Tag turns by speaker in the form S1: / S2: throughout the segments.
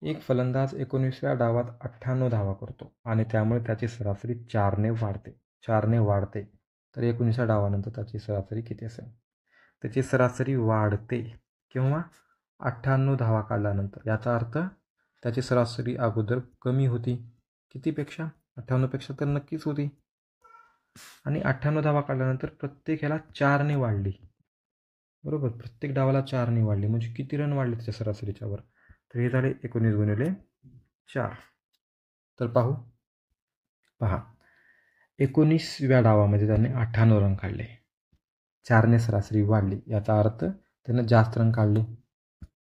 S1: एक फलंदाज 19व्या डावात 98 धावा करतो आणि त्यामुळे त्याची सरासरी 4ने वाढते. 4ने वाढते. तर 19व्या डावानंतर त्याची सरासरी किती असेल? त्याची सरासरी वाढते किंवा 98 धावा काढल्यानंतर. याचा अर्थ त्याची सरासरी अगोदर कमी होती. कितीपेक्षा? 98पेक्षा तर नक्कीच होती. आणि 98 धावा काढल्यानंतर प्रत्येक ह्याला 4ने वाढली. बरोबर, प्रत्येक डावाला 4ने वाढली म्हणजे किती रन वाढले त्याच्या सरासरीच्यावर? तर हे झाले 19 गुणिले 4. तर पहा 19व्या डावामध्ये त्याने 98 रन काढले. 4ने सरासरी वाढली. याचा अर्थ त्यानं जास्त रन काढले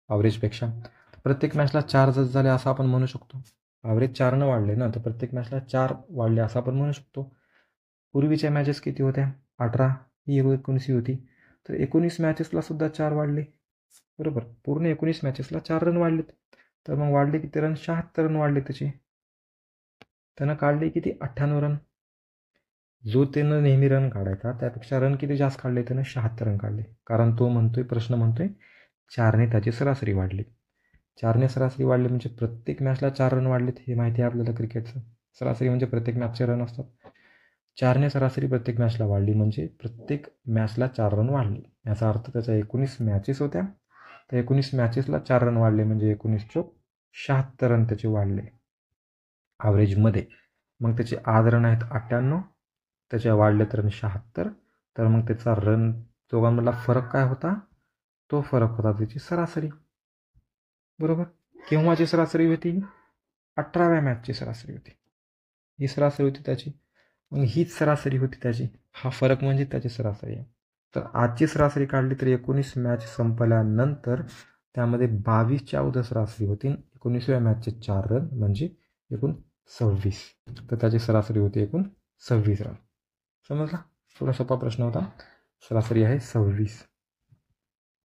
S1: ॲव्हरेजपेक्षा. प्रत्येक मॅचला 4 जर झाले असं आपण म्हणू शकतो. ॲव्हरेज 4ने वाढले ना, तर प्रत्येक मॅचला 4 वाढले असं आपण म्हणू शकतो. पूर्वीच्या मॅचेस किती होत्या? 18, ही 19 होती. तर 19 मॅचेसला सुद्धा 4 वाढले. बरोबर, पूर्ण 19 मॅचेसला 4 रन वाढलेत. तर मग वाढले किती रन? 76 रन वाढले त्याचे. त्यानं काढले किती? 98 रन. जो त्यानं नेहमी रन काढायचा त्यापेक्षा रन किती जास्त काढले? त्यानं 76 रन काढले. कारण तो म्हणतोय, प्रश्न म्हणतोय 4ने त्याची सरासरी वाढली. 4ने सरासरी वाढली म्हणजे प्रत्येक मॅचला 4 रन वाढलेत. हे माहिती आहे आपल्याला क्रिकेटचं. सरासरी म्हणजे प्रत्येक मॅचचे रन असतात. 4ने सरासरी प्रत्येक मॅचला वाढली म्हणजे प्रत्येक मॅचला 4 रन वाढले. याचा अर्थ त्याच्या 19 मॅचेस होत्या. तर 19 मॅचेसला 4 रन वाढले म्हणजे 19 चोक 76 रन त्याचे वाढले ॲव्हरेजमध्ये. मग त्याचे आज रन आहेत 98, त्याच्या वाढलेत रन 76. तर मग त्याचा रन दोघांमधला फरक काय होता? तो फरक होता त्याची सरासरी. बरोबर, केव्हाची सरासरी होती? 18व्या मॅचची सरासरी होती. ही सरासरी होती त्याची. मग हीच सरासरी होती त्याची. हा फरक म्हणजे त्याची सरासरी आहे. तर आजची सरासरी काढली तर 19 मॅच संपल्यानंतर त्यामध्ये 22च्या अगोदर सरासरी होती. 19व्या मॅचचे 4 रन म्हणजे एकूण 26. तर त्याची सरासरी होती एकूण 26 रन. समजला? थोडा सोपा प्रश्न होता. सरासरी आहे 26.